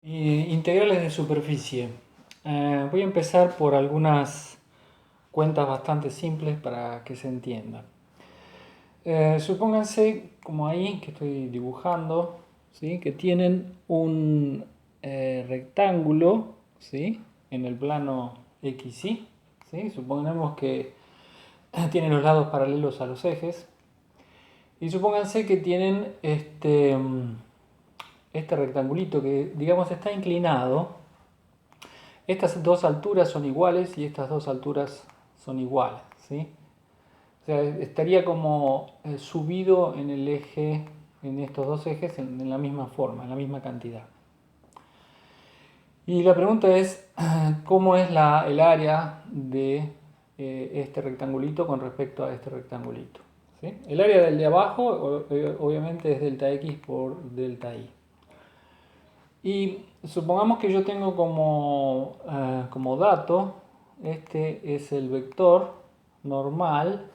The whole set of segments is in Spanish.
Integrales de superficie. Voy a empezar por algunas cuentas bastante simples para que se entienda. Supónganse, como ahí que estoy dibujando, ¿sí? Que tienen un rectángulo, ¿sí? En el plano XY. ¿Sí? Suponemos que tienen los lados paralelos a los ejes. Y supónganse que tienen este rectangulito que, digamos, está inclinado. Estas dos alturas son iguales y estas dos alturas son iguales, ¿sí? O sea, estaría como subido en el eje, en estos dos ejes, en la misma forma, en la misma cantidad. Y la pregunta es, ¿cómo es el área de este rectangulito con respecto a este rectangulito? ¿Sí? El área del de abajo, obviamente, es delta X por delta Y. Y supongamos que yo tengo como dato, este es el vector normal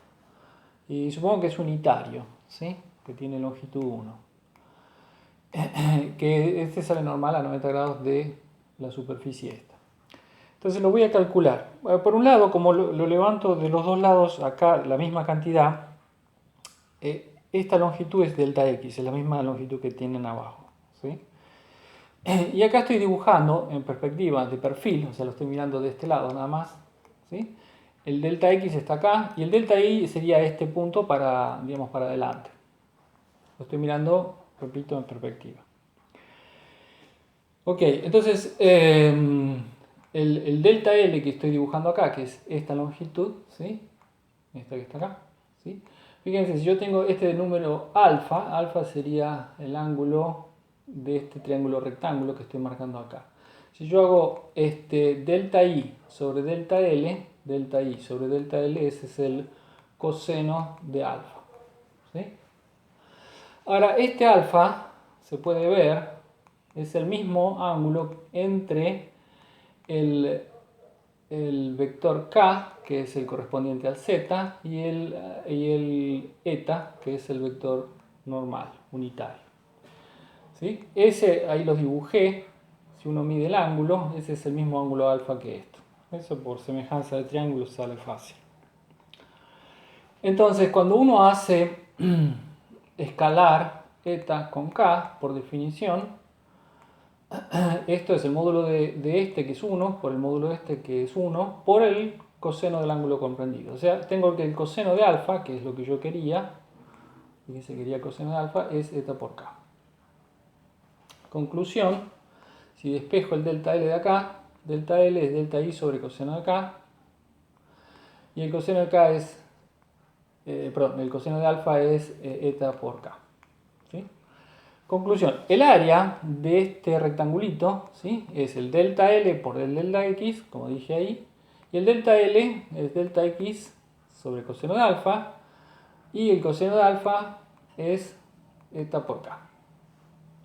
y supongo que es unitario, ¿sí? Que tiene longitud 1. Que este sale normal a 90 grados de la superficie esta. Entonces lo voy a calcular. Por un lado, como lo levanto de los dos lados acá la misma cantidad, esta longitud es delta X, es la misma longitud que tienen abajo, ¿sí? Y acá estoy dibujando en perspectiva de perfil, o sea, lo estoy mirando de este lado nada más, ¿sí? El delta X está acá y el delta Y sería este punto para, digamos, para adelante. Lo estoy mirando, repito, en perspectiva. Ok, entonces el delta L que estoy dibujando acá, que es esta longitud, ¿sí? Esta que está acá, ¿sí? Fíjense, si yo tengo este número alfa, alfa sería el ángulo de este triángulo rectángulo que estoy marcando acá. Si yo hago delta I sobre delta L, delta I sobre delta L, ese es el coseno de alfa, ¿sí? Ahora, este alfa, se puede ver, es el mismo ángulo entre el, el vector k, que es el correspondiente al z, y el eta, que es el vector normal, unitario. ¿Sí? Ese ahí los dibujé. Si uno mide el ángulo, ese es el mismo ángulo alfa que esto. Eso por semejanza de triángulos sale fácil. Entonces, cuando uno hace escalar eta con k, por definición, esto es el módulo de este que es 1 por el módulo de este que es 1 por el coseno del ángulo comprendido. O sea, tengo que el coseno de alfa, que es lo que yo quería, fíjense, quería coseno de alfa, es eta por k. Conclusión, si despejo el delta L de acá, delta L es delta I sobre coseno de k, y el coseno de k es, perdón, el coseno de alfa es eta por k. ¿Sí? Conclusión, el área de este rectangulito, ¿sí? Es el delta L por el delta X, como dije ahí, y el delta L es delta X sobre coseno de alfa, y el coseno de alfa es eta por k.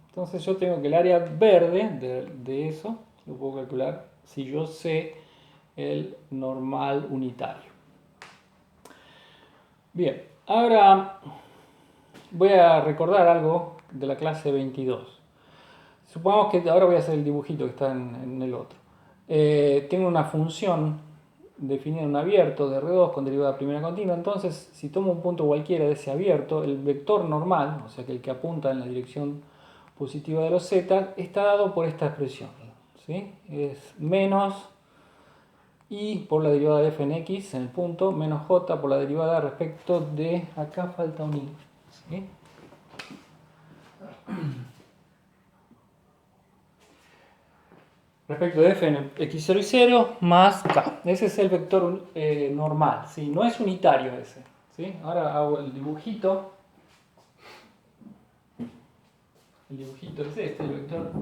Entonces yo tengo que el área verde de eso, lo puedo calcular si yo sé el normal unitario. Bien, ahora voy a recordar algo de la clase 22. Supongamos que ahora voy a hacer el dibujito que está en el otro. Tengo una función definida en un abierto de R2 con derivada primera continua. Entonces, si tomo un punto cualquiera de ese abierto, el vector normal, o sea que el que apunta en la dirección positiva de los z, está dado por esta expresión, ¿sí? Es menos y por la derivada de f en x en el punto, menos j por la derivada respecto de, acá falta un i, ¿sí? Respecto de f en x0 y 0 más k. Ese es el vector normal, ¿sí? No es unitario ese, ¿sí? Ahora hago el dibujito. El dibujito es este, el vector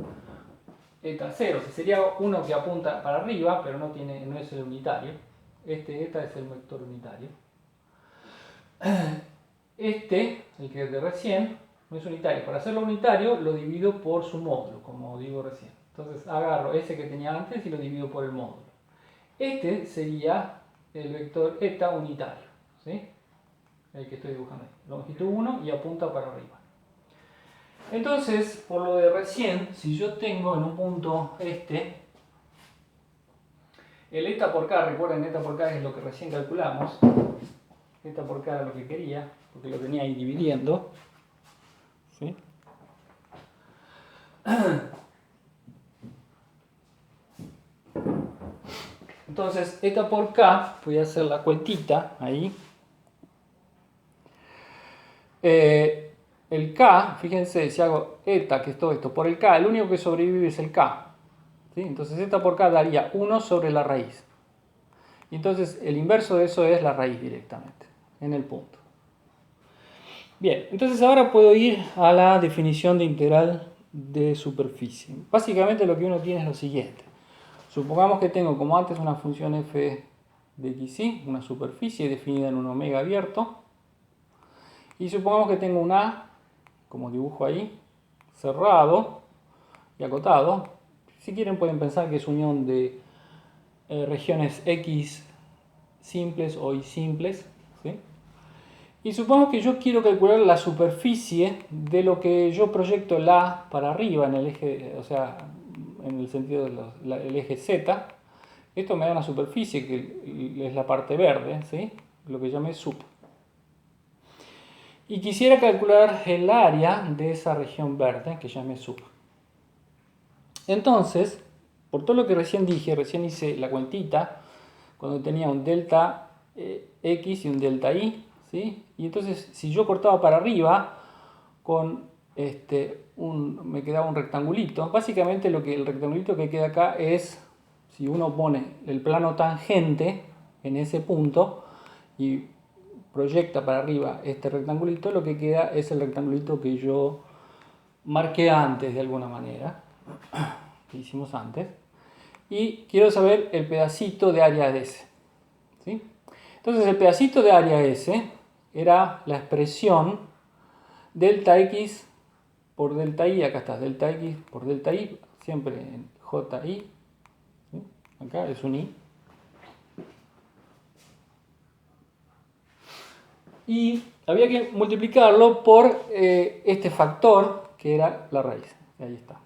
eta 0. Si sería uno que apunta para arriba, pero no es el unitario. Eta es el vector unitario. El que es de recién, no es unitario. Para hacerlo unitario lo divido por su módulo, como digo recién. Entonces agarro ese que tenía antes y lo divido por el módulo. Este sería el vector eta unitario, ¿sí? El que estoy dibujando ahí. Longitud 1 y apunta para arriba. Entonces, por lo de recién, si yo tengo en un punto el eta por k, recuerden, eta por k es lo que recién calculamos, eta por k era lo que quería, porque lo tenía ahí dividiendo, ¿sí? Entonces, eta por k, voy a hacer la cuentita ahí. El k, fíjense, si hago eta, que es todo esto, por el k, el único que sobrevive es el k. ¿Sí? Entonces, eta por k daría 1 sobre la raíz. Y entonces, el inverso de eso es la raíz directamente, en el punto. Bien, entonces ahora puedo ir a la definición de integral de superficie. Básicamente lo que uno tiene es lo siguiente. Supongamos que tengo, como antes, una función f de xy, una superficie definida en un omega abierto. Y supongamos que tengo un A, como dibujo ahí, cerrado y acotado. Si quieren pueden pensar que es unión de regiones X simples o Y simples. ¿Sí? Y supongamos que yo quiero calcular la superficie de lo que yo proyecto el A para arriba en el eje, o sea, en el sentido del eje Z. Esto me da una superficie que es la parte verde, ¿sí? Lo que llamé sub. Y quisiera calcular el área de esa región verde que llamé sub. Entonces, por todo lo que recién dije, recién hice la cuentita, cuando tenía un delta X y un delta Y, ¿sí? Y entonces, si yo cortaba para arriba, me quedaba un rectangulito. Básicamente el rectangulito que queda acá es, si uno pone el plano tangente en ese punto y proyecta para arriba este rectangulito, lo que queda es el rectangulito que yo marqué antes de alguna manera, que hicimos antes. Y quiero saber el pedacito de área de ese. ¿Sí? Entonces el pedacito de área S era la expresión delta X por delta Y, acá está, delta X por delta Y, siempre en JI, ¿sí? Acá es un Y. Y había que multiplicarlo por este factor que era la raíz. Ahí está.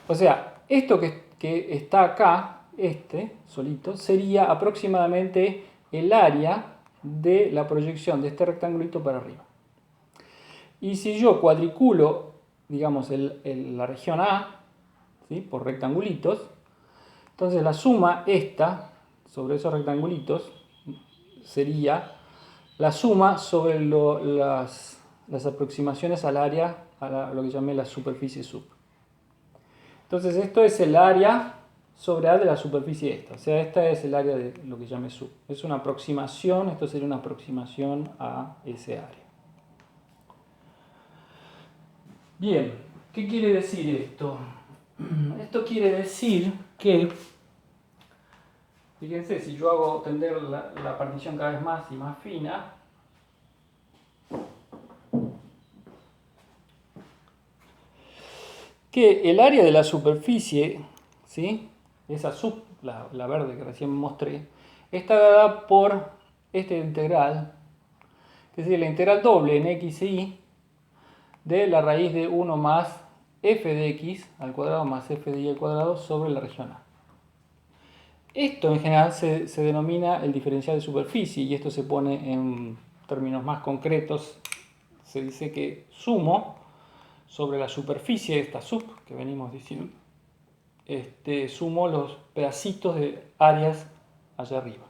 O sea, esto que está acá, solito, sería aproximadamente el área de la proyección de este rectangulito para arriba. Y si yo cuadriculo, digamos, la región A, ¿sí? Por rectangulitos, entonces la suma esta sobre esos rectangulitos sería la suma sobre las aproximaciones al área, lo que llamé la superficie sub. Entonces esto es el área sobre A de la superficie esta. O sea, esta es el área de lo que llamé sub. Es una aproximación, esto sería una aproximación a ese área. Bien, ¿qué quiere decir esto? Esto quiere decir que, fíjense, si yo hago tender la partición cada vez más y más fina, que el área de la superficie, ¿sí? Esa sub, la verde que recién mostré, está dada por este integral, que es decir, la integral doble en x e y de la raíz de 1 más f de x al cuadrado más f de y al cuadrado sobre la región A. Esto en general se denomina el diferencial de superficie y esto se pone en términos más concretos. Se dice que sumo sobre la superficie de esta sub que venimos diciendo, sumo los pedacitos de áreas allá arriba.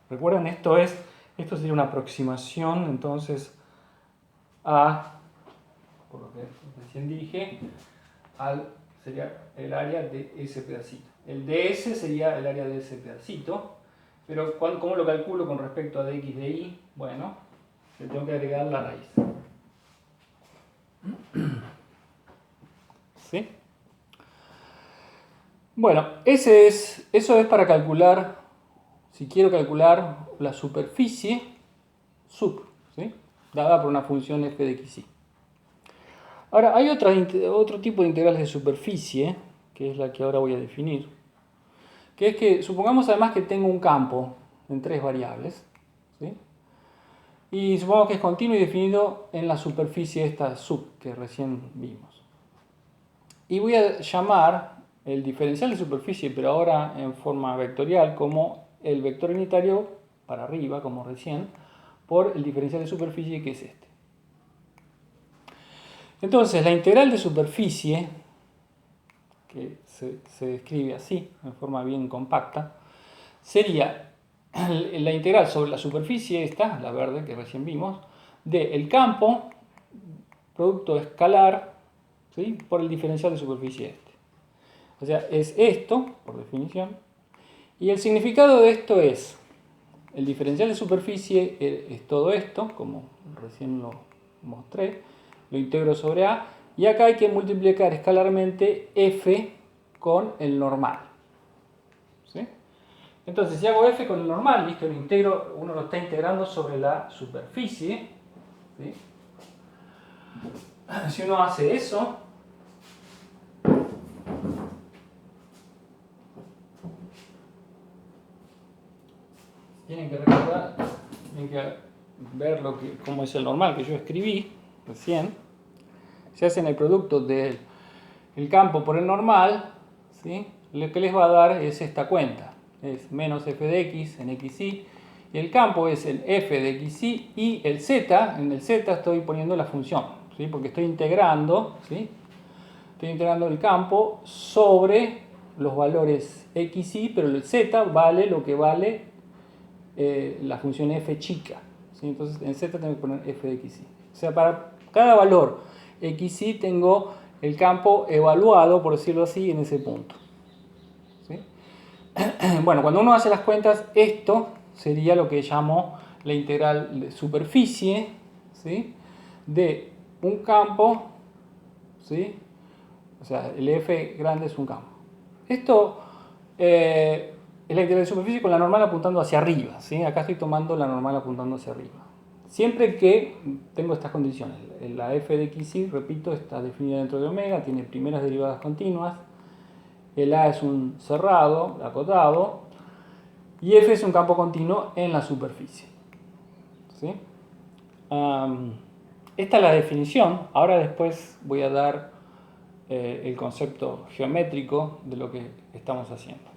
Recuerden, esto sería una aproximación entonces a, por lo que recién dije, sería el área de ese pedacito. El ds sería el área de ese pedacito, pero ¿cómo lo calculo con respecto a dx de y? Bueno, le tengo que agregar la raíz. ¿Sí? Bueno, eso es para calcular, si quiero calcular la superficie sub, ¿sí? Dada por una función f de x y. Ahora, hay otro tipo de integrales de superficie, que es la que ahora voy a definir, que es que supongamos además que tengo un campo en 3 variables, ¿sí? Y supongamos que es continuo y definido en la superficie esta sub que recién vimos. Y voy a llamar el diferencial de superficie, pero ahora en forma vectorial, como el vector unitario para arriba, como recién, por el diferencial de superficie que es este. Entonces, la integral de superficie, que se describe así, en forma bien compacta, sería la integral sobre la superficie esta, la verde que recién vimos, del campo, producto escalar, ¿sí?, por el diferencial de superficie este. O sea, es esto, por definición, y el significado de esto es, el diferencial de superficie es todo esto, como recién lo mostré, lo integro sobre A, y acá hay que multiplicar escalarmente f con el normal. ¿Sí? Entonces, si hago f con el normal, listo, lo integro, uno lo está integrando sobre la superficie. ¿Sí? Si uno hace eso, tienen que recordar, tienen que ver cómo es el normal que yo escribí recién. Si hacen el producto del campo por el normal, ¿sí?, lo que les va a dar es esta cuenta. Es menos f de x en xy. Y el campo es el f de xy y el z. En el z estoy poniendo la función, ¿sí?, porque estoy integrando, ¿sí?, estoy integrando el campo sobre los valores xy, pero el z vale lo que vale la función f chica. ¿Sí? Entonces en z tengo que poner f de xy. O sea, para cada valor xy tengo el campo evaluado, por decirlo así, en ese punto. ¿Sí? Bueno, cuando uno hace las cuentas, esto sería lo que llamo la integral de superficie, ¿sí?, de un campo, ¿sí?, o sea, el f grande es un campo. Esto es la integral de superficie con la normal apuntando hacia arriba, ¿sí? Acá estoy tomando la normal apuntando hacia arriba. Siempre que tengo estas condiciones. La f de xy, repito, está definida dentro de omega, tiene primeras derivadas continuas. El a es un cerrado, acotado. Y f es un campo continuo en la superficie. ¿Sí? Esta es la definición. Ahora después voy a dar el concepto geométrico de lo que estamos haciendo.